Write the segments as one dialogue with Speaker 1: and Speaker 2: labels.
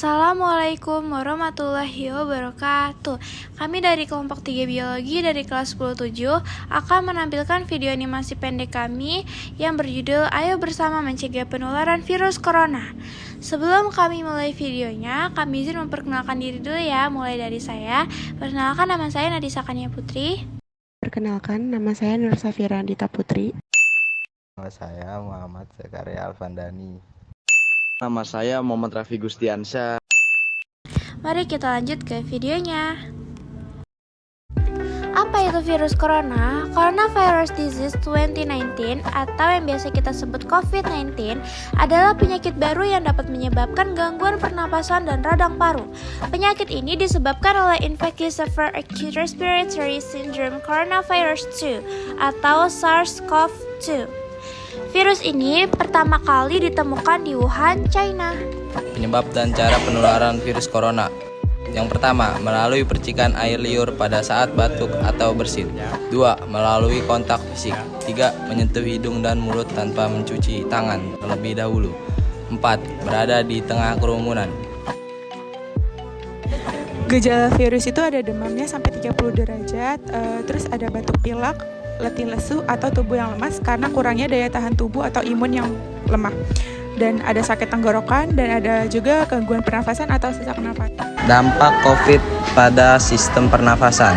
Speaker 1: Assalamualaikum warahmatullahi wabarakatuh. Kami dari kelompok 3 biologi dari kelas 107 akan menampilkan video animasi pendek kami yang berjudul Ayo Bersama Mencegah Penularan Virus Corona. Sebelum kami mulai videonya, kami izin memperkenalkan diri dulu ya. Mulai dari saya. Perkenalkan, nama saya Nadisa Kania Putri.
Speaker 2: Perkenalkan, nama saya Nur Safira Andita Putri.
Speaker 3: Nama saya Muhammad Zakaria Alfandani.
Speaker 4: Nama saya Muhammad Raffi Gustiansyah.
Speaker 1: Mari kita lanjut ke videonya. Apa itu virus corona? Coronavirus Disease 2019 atau yang biasa kita sebut COVID-19 adalah penyakit baru yang dapat menyebabkan gangguan pernapasan dan radang paru. Penyakit ini disebabkan oleh infeksi Severe Acute Respiratory Syndrome Coronavirus 2 atau SARS-CoV-2. Virus ini pertama kali ditemukan di Wuhan, China.
Speaker 5: Penyebab dan cara penularan virus corona. Yang pertama, melalui percikan air liur pada saat batuk atau bersin. 2. Melalui kontak fisik. 3. Menyentuh hidung dan mulut tanpa mencuci tangan terlebih dahulu. 4. Berada di tengah kerumunan.
Speaker 2: Gejala virus itu ada demamnya sampai 30 derajat, terus ada batuk pilek, letih lesu atau tubuh yang lemas karena kurangnya daya tahan tubuh atau imun yang lemah. Dan ada sakit tenggorokan dan ada juga gangguan pernafasan atau sesak nafas.
Speaker 5: Dampak COVID pada sistem pernafasan.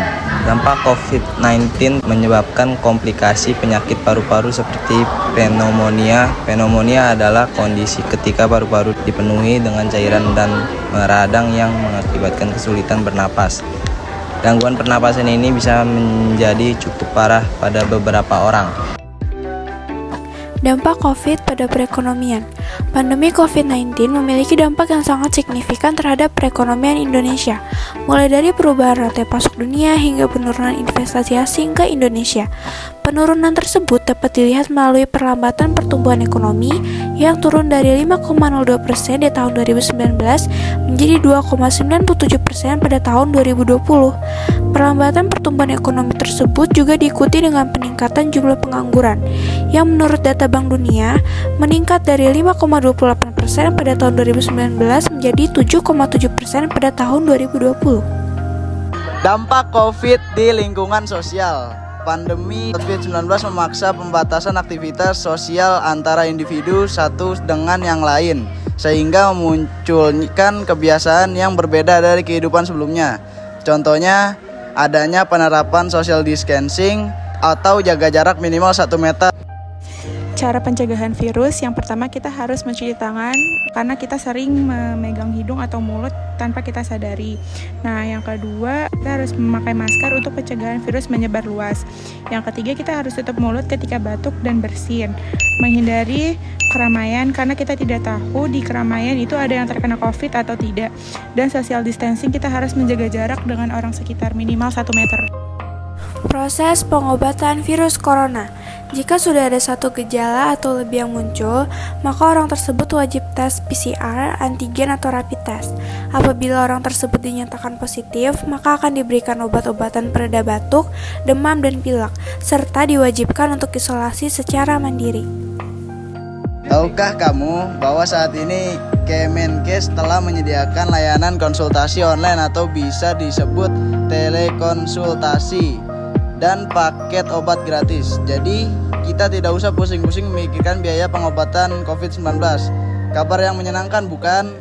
Speaker 5: Dampak COVID-19 menyebabkan komplikasi penyakit paru-paru seperti pneumonia. Pneumonia adalah kondisi ketika paru-paru dipenuhi dengan cairan dan meradang yang mengakibatkan kesulitan bernapas. Gangguan pernapasan ini bisa menjadi cukup parah pada beberapa orang.
Speaker 1: Dampak COVID pada perekonomian. Pandemi COVID-19 memiliki dampak yang sangat signifikan terhadap perekonomian Indonesia, mulai dari perubahan rantai pasok dunia hingga penurunan investasi asing ke Indonesia. Penurunan tersebut dapat dilihat melalui perlambatan pertumbuhan ekonomi yang turun dari 5,02% di tahun 2019 menjadi 2,97% pada tahun 2020. Perlambatan pertumbuhan ekonomi tersebut juga diikuti dengan peningkatan jumlah pengangguran yang menurut data Bank Dunia meningkat dari 5,28% pada tahun 2019 menjadi 7,7% pada tahun 2020.
Speaker 4: Dampak COVID di lingkungan sosial. Pandemi COVID-19 memaksa pembatasan aktivitas sosial antara individu satu dengan yang lain, sehingga memunculkan kebiasaan yang berbeda dari kehidupan sebelumnya. Contohnya, adanya penerapan social distancing atau jaga jarak minimal 1 meter.
Speaker 2: Cara pencegahan virus, yang pertama kita harus mencuci tangan karena kita sering memegang hidung atau mulut tanpa kita sadari. Nah, yang kedua, kita harus memakai masker untuk pencegahan virus menyebar luas. Yang ketiga, kita harus tutup mulut ketika batuk dan bersin. Menghindari keramaian karena kita tidak tahu di keramaian itu ada yang terkena COVID atau tidak. Dan social distancing, kita harus menjaga jarak dengan orang sekitar minimal 1 meter.
Speaker 1: Proses pengobatan virus corona. Jika sudah ada satu gejala atau lebih yang muncul, maka orang tersebut wajib tes PCR, antigen, atau rapid test. Apabila orang tersebut dinyatakan positif, maka akan diberikan obat-obatan pereda batuk, demam, dan pilek, serta diwajibkan untuk isolasi secara mandiri.
Speaker 4: Tahukah kamu bahwa saat ini Kemenkes telah menyediakan layanan konsultasi online atau bisa disebut telekonsultasi dan paket obat gratis. Jadi kita tidak usah pusing-pusing memikirkan biaya pengobatan COVID-19. Kabar yang menyenangkan, bukan?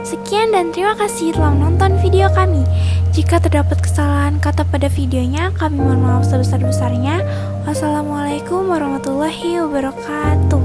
Speaker 1: Sekian dan terima kasih telah menonton video kami. Jika terdapat kesalahan kata pada videonya, kami mohon maaf sebesar-besarnya. Wassalamualaikum warahmatullahi wabarakatuh.